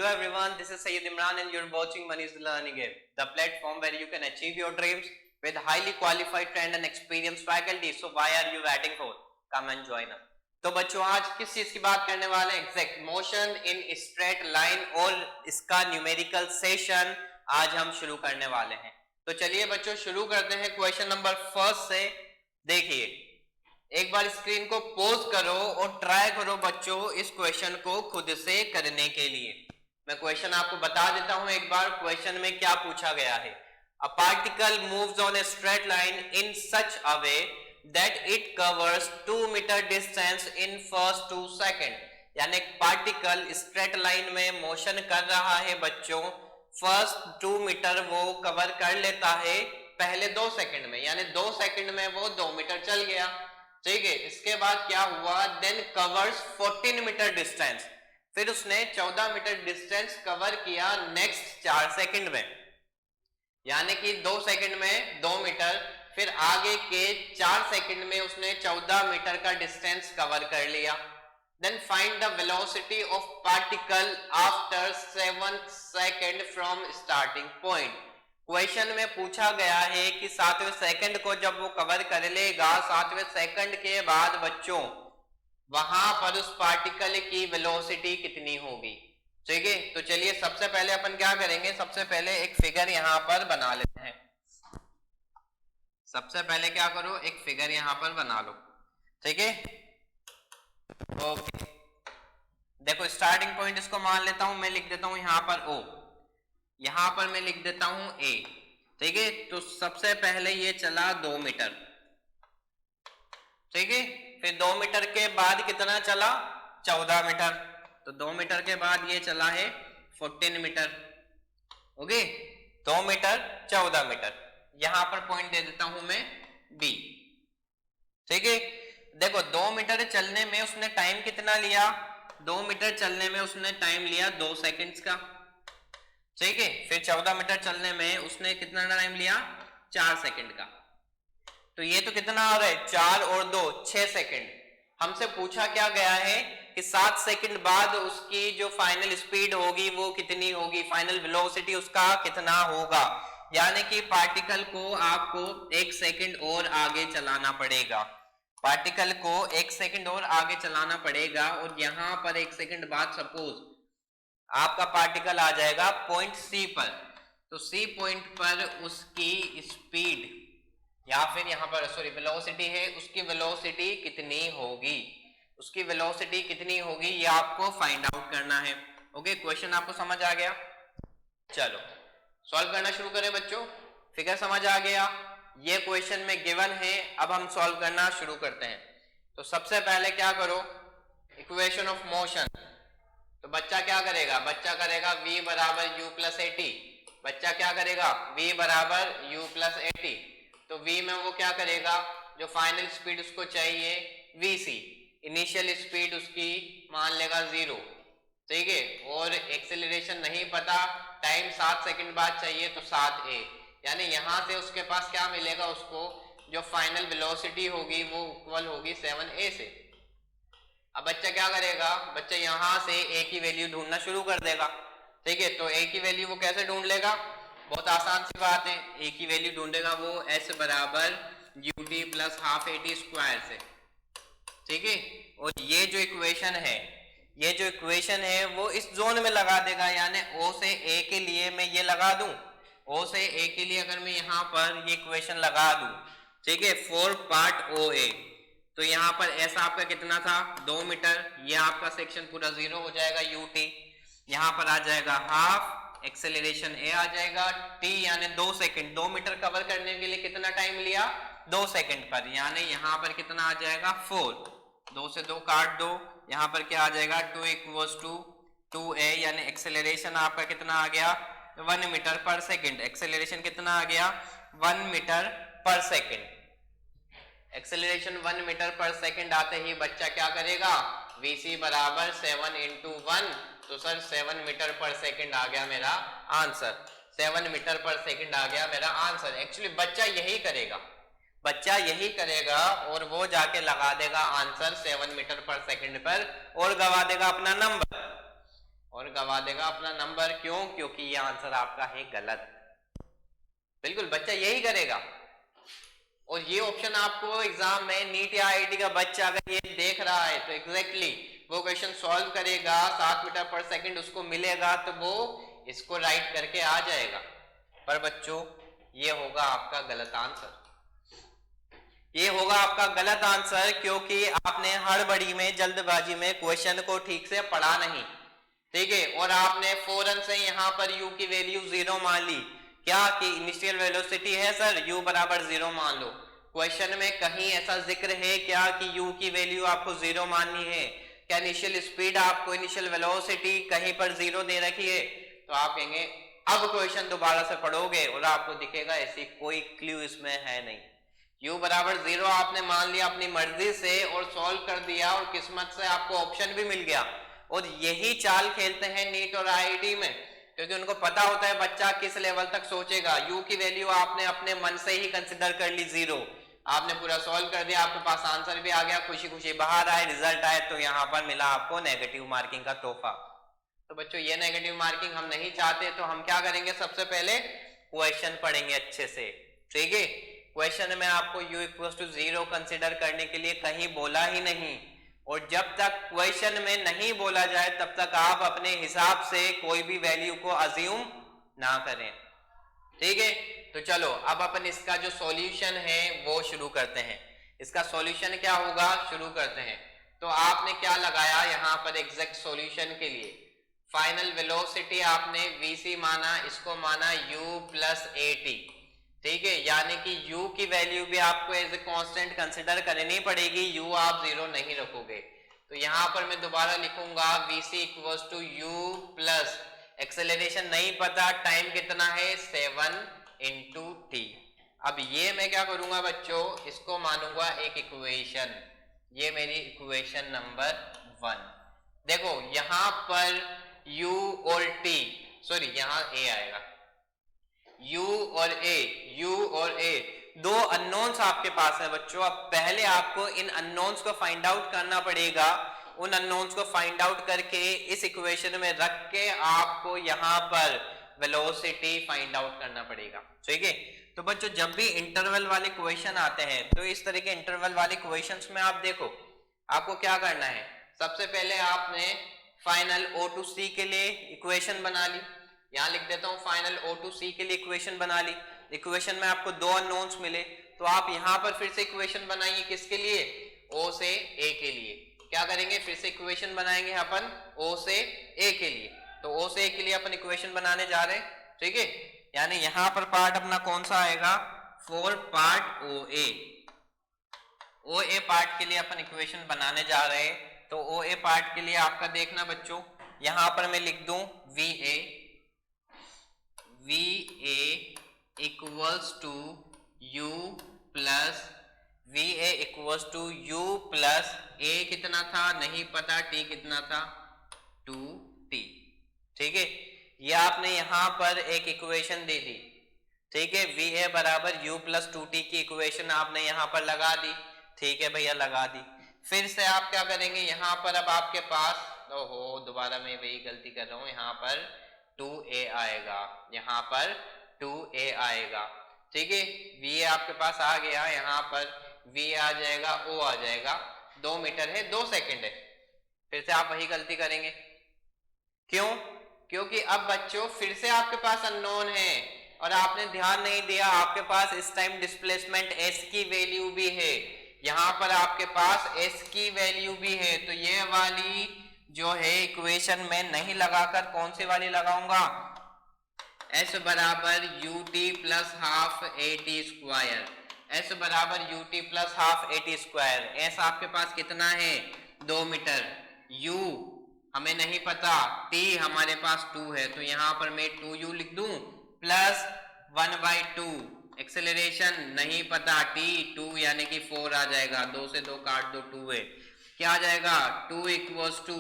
Hello everyone, this is Sayyid Imran and you're watching Money's Learning Game, the platform where you can achieve your dreams with highly qualified, trained and experienced faculty. So why are you waiting for? Come and join us. तो बच्चों आज किस चीज की बात करने वाले हैं? Exact motion in straight line और इसका न्यूमेरिकल सेशन आज हम शुरू करने वाले हैं। तो चलिए बच्चों शुरू करते हैं क्वेश्चन नंबर फर्स्ट से। देखिए एक बार स्क्रीन को पॉज करो और ट्राई करो बच्चों इस क्वेश्चन को खुद से करने के लिए। मैं क्वेश्चन आपको बता देता हूं एक बार क्वेश्चन में क्या पूछा गया है। A particle moves on a straight line in such a way that it covers 2 meter distance in first 2 seconds। यानी पार्टिकल स्ट्रेट लाइन में मोशन कर रहा है बच्चों, फर्स्ट 2 मीटर वो कवर कर लेता है पहले 2 सेकंड में, यानी 2 सेकंड में वो 2 मीटर चल गया। ठीक है, इसके बाद क्या हुआ, देन कवर्स 14 मीटर डिस्टेंस, फिर उसने 14 मीटर डिस्टेंस कवर किया नेक्स्ट 4 सेकंड में, यानी कि 2 सेकंड में 2 मीटर, फिर आगे के 4 सेकंड में उसने 14 मीटर का डिस्टेंस कवर कर लिया। Then find the velocity of particle after 7 second from starting point. Question में पूछा गया है कि 7वें सेकंड को जब वो कवर कर लेगा, 7वें सेकंड के बाद बच्चों वहां पर उस पार्टिकल की वेलोसिटी कितनी होगी। ठीक है, तो चलिए सबसे पहले अपन क्या करेंगे, सबसे पहले एक फिगर यहां पर बना लेते हैं। सबसे पहले क्या करो, एक फिगर यहां पर बना लो। ठीक है, ओके, देखो स्टार्टिंग पॉइंट इसको मान लेता हूं, मैं लिख देता हूं यहां पर O, यहां पर मैं लिख देता हूं A। ठीक है, तो सबसे पहले ये चला 2 मीटर। ठीक है, फिर 2 मीटर के बाद कितना चला, 14 मीटर, तो 2 मीटर के बाद ये चला है 14 मीटर। ओके, 2 मीटर 14 मीटर, यहां पर पॉइंट दे देता हूं मैं B। ठीक है, देखो 2 मीटर चलने में उसने टाइम कितना लिया, 2 मीटर चलने में उसने टाइम लिया 2 सेकंड्स का। ठीक है, फिर 14 मीटर चलने में उसने कितना टाइम लिया, 4 सेकंड का। तो ये तो कितना आ रहा है, 4 और 2 6 सेकंड। हमसे पूछा क्या गया है कि 7 सेकंड बाद उसकी जो फाइनल स्पीड होगी वो कितनी होगी, फाइनल वेलोसिटी उसका कितना होगा, यानी कि पार्टिकल को आपको 1 सेकंड और आगे चलाना पड़ेगा, पार्टिकल को 1 सेकंड और आगे चलाना पड़ेगा। और यहां पर 1 सेकंड बाद सपोज आपका पार्टिकल आ जाएगा पॉइंट C पर, तो C पॉइंट पर उसकी स्पीड या फिर यहां पर सॉरी वेलोसिटी है, उसकी वेलोसिटी कितनी होगी, उसकी वेलोसिटी कितनी होगी ये आपको फाइंड आउट करना है। ओके, क्वेश्चन आपको समझ आ गया। चलो सॉल्व करना शुरू करें बच्चों, फिगर समझ आ गया, ये क्वेश्चन में गिवन है, अब हम सॉल्व करना शुरू करते हैं। तो सबसे पहले क्या करो, इक्वेशन ऑफ मोशन, तो बच्चा क्या करेगा, बच्चा करेगा v बराबर u प्लस 80, बच्चा क्या करेगा v बराबर u प्लस 80, तो v में वो क्या करेगा, जो फाइनल स्पीड उसको चाहिए vc, इनिशियल स्पीड उसकी मान लेगा 0। ठीक है, और एक्सेलरेशन नहीं पता, टाइम 7 सेकंड बाद चाहिए तो 7a, यानी यहां से उसके पास क्या मिलेगा, उसको जो फाइनल वेलोसिटी होगी वो इक्वल होगी 7a से। अब बच्चा क्या करेगा, बच्चा यहां से a की वैल्यू ढूंढना शुरू कर देगा। ठीक है, तो a की वैल्यू वो कैसे ढूंढ लेगा, बहुत आसान सी बात है, a की वैल्यू ढूंढेगा वो s बराबर ut plus half at square से। ठीक है, और ये जो इक्वेशन है, ये जो इक्वेशन है वो इस जोन में लगा देगा, यानी O से A के लिए मैं ये लगा दूं, O से A के लिए अगर मैं यहाँ पर ये इक्वेशन लगा दूं, ठीक है, फॉर पार्ट OA, तो यहाँ पर ऐसा आपका कितना था 2 मीटर, ये आपका सेक्शन पूरा 0 हो जाएगा ut, यहाँ पर आ जाएगा हाफ, एक्सेलरेशन a आ जाएगा t, यानी 2 सेकंड, 2 मीटर कवर करने के लिए कितना टाइम लिया, 2 सेकंड पर, यानी यहाँ पर कितना आ जाएगा 4, 2 से 2 काट दो, यहाँ पर क्या आ जाएगा 2 इक्वल्स टू 2a, यानी एक्सेलरेशन आपका कितना आ गया 1 मीटर पर सेकंड, एक्सेलरेशन कितना आ गया 1 मीटर पर सेकंड। एक्सेलरेशन 1 मीटर पर सेकंड आते ही बच्चा क्या करेगा, vc बराबर 7 इंटू 1, तो सर 7 मीटर पर सेकंड आ गया मेरा आंसर, 7 मीटर पर सेकंड आ गया मेरा आंसर। एक्चुअली बच्चा यही करेगा, बच्चा यही करेगा और वो जाके लगा देगा आंसर 7 मीटर पर सेकंड पर और गवा देगा अपना नंबर। और गवा देगा अपना नंबर। क्यों? क्योंकि ये आंसर आपका है गलत। बिल्कुल बच्चा यही करेगा। और ये ऑप्शन आपको एग्जाम में नीट या आईआईटी का बच्चा अगर ये देख रहा है तो एग्जैक्टली वो क्वेश्चन सॉल्व करेगा, 7 मीटर पर सेकंड उसको मिलेगा तो वो इसको राइट करके आ जाएगा। पर बच्चों ये होगा आपका गलत आंसर, ये होगा आपका गलत आंसर, क्योंकि आपने हड़बड़ी में जल्दबाजी में क्वेश्चन को ठीक से पढ़ा नहीं, ठीक है, और आपने फौरन से यहाँ पर u की वैल्यू 0 मान ली। क्या कि इनिशियल वेलोसिटी है सर, u बराबर 0 मान लो। क्वेश्चन में कहीं ऐसा जिक्र है क्या कि u की वैल्यू आपको 0 माननी है? क्या इनिशियल स्पीड आपको, इनिशियल वेलोसिटी कहीं पर 0 दे रखी है? तो आप कहेंगे अब क्वेश्चन दोबारा से पढ़ोगे और आपको दिखेगा ऐसी कोई क्लू इसमें है नहीं। u बराबर 0 आपने मान लिया अपनी मर्जी से और सॉल्व कर दिया और किस्मत से आपको ऑप्शन भी मिल गया। और यही चाल खेलते हैं नीट और आईआईटी में, क्योंकि उनको पता होता है बच्चा किस लेवल तक सोचेगा। u की वैल्यू आपने अपने मन से ही कंसिडर कर ली 0, आपने पूरा सॉल्व कर दिया, आपके पास आंसर भी आ गया, खुशी खुशी बाहर आए, रिजल्ट आए, तो यहाँ पर मिला आपको नेगेटिव मार्किंग का तोहफा। तो बच्चों ये नेगेटिव मार्किंग हम नहीं चाहते, तो हम क्या करेंगे, सबसे पहले क्वेश्चन पढ़ेंगे अच्छे से, ठीक है। क्वेश्चन में आपको u इक्वल टू 0 कंसिडर करने के लिए कहीं बोला ही नहीं, और जब तक क्वेश्चन में नहीं बोला जाए तब तक आप अपने हिसाब से कोई भी वैल्यू को अज्यूम ना करें, ठीक है। तो चलो अब अपन इसका जो सॉल्यूशन है वो शुरू करते हैं। इसका सॉल्यूशन क्या होगा, शुरू करते हैं। तो आपने क्या लगाया यहाँ पर एग्जैक्ट सॉल्यूशन के लिए, फाइनल वेलोसिटी आपने vc माना, इसको माना u प्लस at, ठीक है, यानी कि u की वैल्यू भी आपको एज ए कांस्टेंट कंसिडर करनी पड़ेगी, u आप 0 नहीं रखोगे। तो यहां पर मैं दोबारा लिखूंगा vc equals to u plus acceleration नहीं पता, टाइम कितना है 7 इंटू टी। अब ये मैं क्या करूंगा बच्चों, इसको मानूंगा एक इक्वेशन, ये मेरी इक्वेशन नंबर 1। देखो यहां पर u और t, सॉरी यहां a आएगा, u और a दो अननोन्स आपके पास है बच्चों। अब पहले आपको इन अननोन्स को फाइंड आउट करना पड़ेगा, उन अननोन्स को फाइंड आउट करके इस इक्वेशन में रख के आपको यहाँ पर वेलोसिटी फाइंड आउट करना पड़ेगा, ठीक है। तो बच्चों जब भी इंटरवल वाले क्वेश्चन आते हैं तो इस तरह के इंटरवल वाले क्वेश्चंस में आप देखो आपको क्या करना है, सबसे पहले आपने फाइनल O2C के लिए इक्वेशन बना ली, यहां लिख देता हूं फाइनल O2C के लिए इक्वेशन बना ली। इक्वेशन में आपको दो अननोन्स मिले, तो आप यहां पर फिर से इक्वेशन बनाइए, किसके लिए, O से A के लिए। क्या करेंगे, फिर से इक्वेशन बनाएंगे अपन O से A के लिए। तो O से A के लिए अपन इक्वेशन बनाने जा रहे हैं, ठीक है। यानी यहां पर पार्ट अपना कौन सा आएगा, फॉर पार्ट OA पार्ट के लिए अपन इक्वेशन बनाने जा रहे हैं। तो OA पार्ट के लिए आपका देखना बच्चों, यहां पर मैं लिख दूं VA equals to U plus VA equals to U plus A कितना था नहीं पता, T कितना था 2T, ठीक है। ये आपने यहां पर एक इक्वेशन दे दी, ठीक है। VA बराबर U प्लस 2T की इक्वेशन आपने यहां पर लगा दी, ठीक है भैया लगा दी। फिर से आप क्या करेंगे, यहां पर अब आपके पास, ओहो दोबारा मैं वही गलती कर रहा हूं, यहां पर 2A आएगा, यहां पर 2A आएगा, ठीक है। VA आपके पास आ गया, यहां पर VA आ जाएगा, O आ जाएगा, 2 मीटर है 2 सेकंड है। फिर से आप वही गलती करेंगे, क्यों, क्योंकि अब बच्चों फिर से आपके पास अननोन है और आपने ध्यान नहीं दिया, आपके पास इस टाइम डिस्प्लेसमेंट S की वैल्यू भी है, यहां पर आपके पास S की वैल्यू भी है। तो ये वाली जो है इक्वेशन में नहीं लगाकर कौन सी वाली लगाऊंगा, S बराबर ut plus half at square, S बराबर ut plus half at square. S आपके पास कितना है 2 मीटर, u हमें नहीं पता, t हमारे पास 2 है, तो यहां पर मैं 2u लिख दूं प्लस 1/2, एक्सेलरेशन नहीं पता t 2 यानी कि 4 आ जाएगा, 2 से 2 काट दो 2 है, क्या आ जाएगा 2 equals to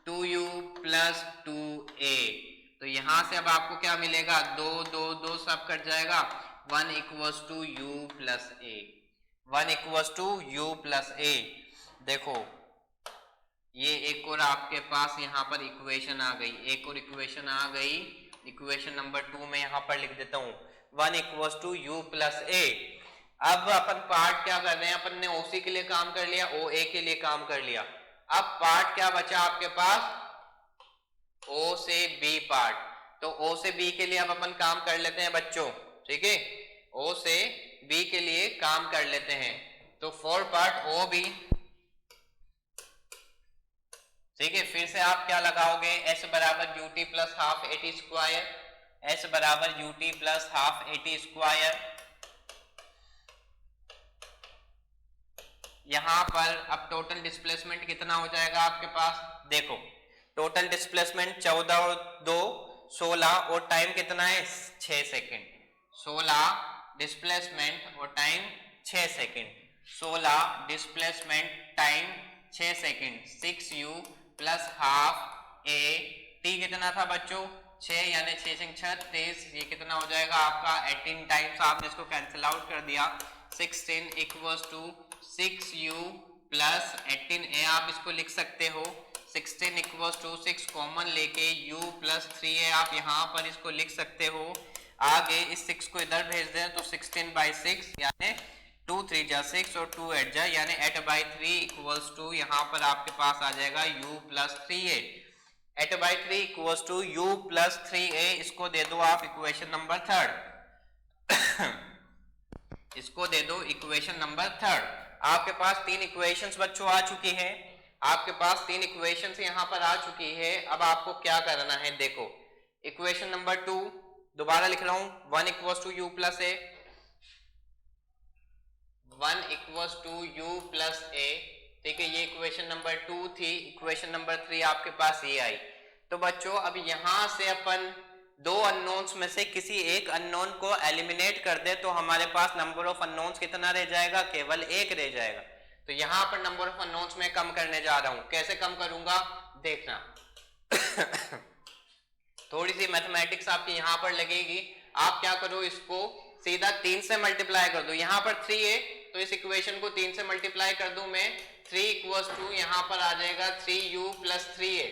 2u plus 2a। तो यहां से अब आपको क्या मिलेगा, 2 2 2 सब कट जाएगा, 1 equals to u plus a, 1 equals to u plus a। देखो ये एक और आपके पास यहाँ पर इक्वेशन आ गई, एक और इक्वेशन आ गई, इक्वेशन नंबर 2 में यहाँ पर लिख देता हूँ 1 इक्वल्स टू यू प्लस ए। अब अपन पार्ट क्या कर रहे हैं, अपन ने ओसी के लिए काम कर लिया, ओ ए के लिए काम कर लिया। अब पार्ट क्या बचा आपके पास, ओ से बी पार्ट। तो ओ से बी के लिए अब अपन काम कर लेते हैं बच्चों, ठीक है, ओ से बी के लिए काम कर लेते हैं। तो फॉर पार्ट ओ बी, ठीक है, फिर से आप क्या लगाओगे, एस बराबर ut plus half a t square, s बराबर ut plus half a t square. यहां पर अब टोटल डिस्प्लेसमेंट कितना हो जाएगा आपके पास, देखो टोटल डिस्प्लेसमेंट 14 और 2 16 और टाइम कितना है 6 सेकेंड। 16 डिस्प्लेसमेंट और time 6 second, 16 displacement time 6 second, 6u plus half a T कितना था बच्चों 6, यानी 6 से 36, ये कितना हो जाएगा आपका 18 टाइम्स, आपने इसको कैंसिल आउट कर दिया, 16 equals to 6u plus 18a, आप इसको लिख सकते हो 16 इक्वल्स टू 6 कॉमन लेके u प्लस 3a आप यहाँ पर इसको लिख सकते हो। आगे इस 6 को इधर भेज दें तो 16/6 यानी 2 3 जा 6 और 2 8 जा यानी 8/3 इक्वल्स टू यहाँ पर आपके पास आ जाएगा u plus 3a। 8/3 equals to u plus 3a, इसको दे दो आप इक्वेशन नंबर 3, इसको दे दो इक्वेशन नंबर 3। आपके पास 3 इक्वेशंस बच्चों आ चुकी हैं, आपके पास 3 इक्वेशंस यहाँ पर आ चुकी है। अब आपको क्या करना है, देखो इक्वेशन नंबर 2 दोबारा लिख रहा हूं, 1 equals to u plus a, 1 equals to u plus a, ठीक है, ये इक्वेशन नंबर 2 थी। इक्वेशन नंबर 3 आपके पास ये आई। तो बच्चों अब यहां से अपन 2 अननोन्स में से किसी एक अननोन को एलिमिनेट कर दे तो हमारे पास नंबर ऑफ अननोन्स कितना रह जाएगा, केवल 1 रह जाएगा। तो यहां पर नंबर ऑफ अननोन्स में कम करने जा रहा हूं, कैसे कम करूंगा देखना थोड़ी सी मैथमेटिक्स आपकी यहां पर लगेगी। आप क्या करो, इसको सीधा 3 से मल्टीप्लाई कर दो, यहां पर 3 है तो इस इक्वेशन को 3 से मल्टीप्लाई कर दूं मैं, 3 इक्वल्स टू यहां पर आ जाएगा 3u प्लस 3a,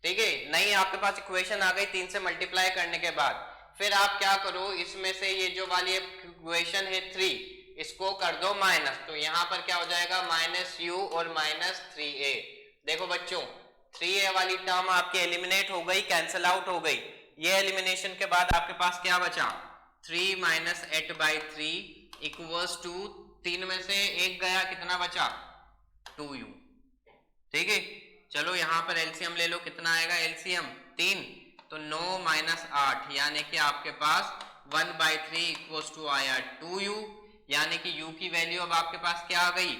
ठीक है, नई आपके पास इक्वेशन आ गई 3 से मल्टीप्लाई करने के बाद। फिर आप क्या करो, इसमें से ये जो वाली इक्वेशन है 3, इसको कर दो माइनस, तो यहां पर क्या हो जाएगा -u और -3a। देखो बच्चों 3a वाली टर्म आपकी एलिमिनेट हो गई, कैंसिल आउट हो गई। ये एलिमिनेशन के बाद आपके पास क्या बचा, 3 - 8/3 इक्वल्स टू 3 में से 1 गया, कितना बचा 2u, ठीक है। चलो यहाँ पर एलसीएम ले लो, कितना आएगा एलसीएम 3, तो 9 - 8 यानी कि आपके पास 1/3 इक्वल्स टू आया 2u, यानी कि u की वैल्यू अब आपके पास क्या आ गई,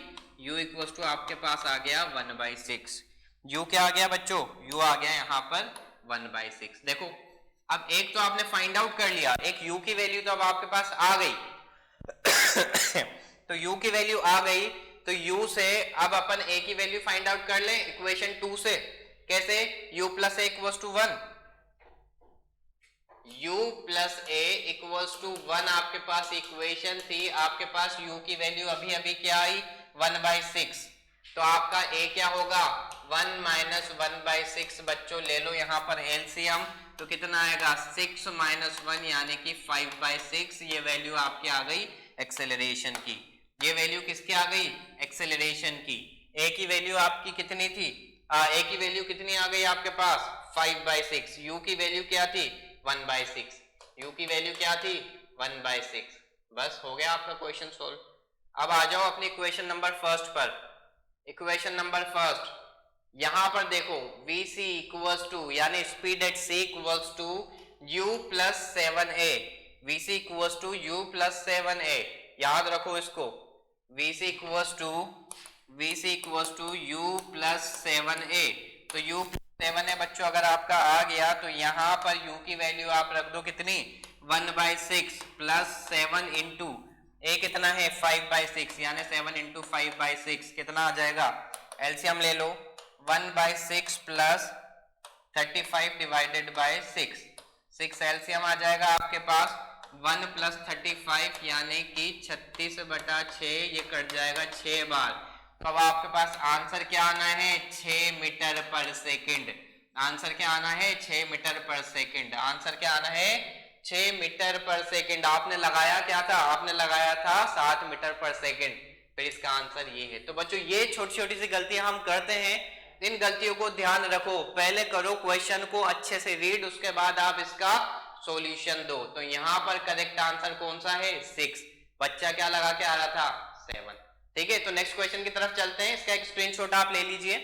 u इक्वल्स टू आपके पास आ गया 1/6। u क्या आ गया बच्चों, u आ गया यहाँ पर 1/6। देखो अब एक तो आपने फाइंड आउट कर लिया, एक u की वैल्यू तो अब आपके पास आ गई तो u की वैल्यू आ गई, तो u से अब अपन a की वैल्यू फाइंड आउट कर लें इक्वेशन 2 से, कैसे, u plus a equals to 1, u plus a equals to 1 आपके पास इक्वेशन थी, आपके पास u की वैल्यू अभी अभी क्या आई 1/6, तो आपका a क्या होगा 1 - 1/6। बच्चों ले लो यहाँ पर एलसीएम, तो कितना आएगा 6 - 1 यानी कि 5/6। ये वैल्यू आपकी आ गई एक्सेलरेशन की, ये वैल्यू किसकी आ गई, एक्सेलरेशन की। a की वैल्यू आपकी कितनी थी, a की वैल्यू कितनी आ गई आपके पास 5/6, u की वैल्यू क्या थी 1/6, u की वैल्यू क्या थी 1/6। बस हो गया आपका क्वेश्चन सोल्व। अब आ जाओ अपनी इक्वेशन नंबर 1 पर। इक्वेशन नंबर 1 यहां पर देखो vc इक्वल्स टू यानी speed at c equals to u plus 7a, vc equals to u plus 7a, याद रखो इसको, vc equals to u plus 7a, तो u प्लस 7a बच्चों अगर आपका आ गया तो यहां पर u की वैल्यू आप रख दो कितनी 1/6 प्लस 7 इंटू a कितना है 5/6 यानी 7 इंटू 5/6 कितना आ जाएगा, एलसीएम ले लो 1/6 प्लस 35 डिवाइडेड बाय 6 एलसीएम आ जाएगा आपके पास 1 प्लस 35 यानी कि 36/6, ये कट जाएगा 6 बार, तो अब आपके पास आंसर क्या आना है 6 मीटर पर सेकंड। आंसर क्या आना है 6 मीटर पर सेकंड। आंसर क्या आना है 6 मीटर पर सेकंड। आपने लगाया क्या था, आपने लगाया था 7 मीटर पर सेकंड, फिर इसका आंसर ये है। तो बच्चों ये छोटी छोटी सी गलतियां हम करते हैं, इन गलतियों को ध्यान रखो। पहले करो क्वेश्चन को अच्छे से रीड, उसके बाद आप इसका सॉल्यूशन दो। तो यहां पर करेक्ट आंसर कौन सा है 6, बच्चा क्या लगा के आ रहा था 7। ठीक है, तो नेक्स्ट क्वेश्चन की तरफ चलते हैं, इसका एक स्क्रीनशॉट आप ले लीजिए।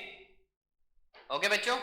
ओके बच्चों।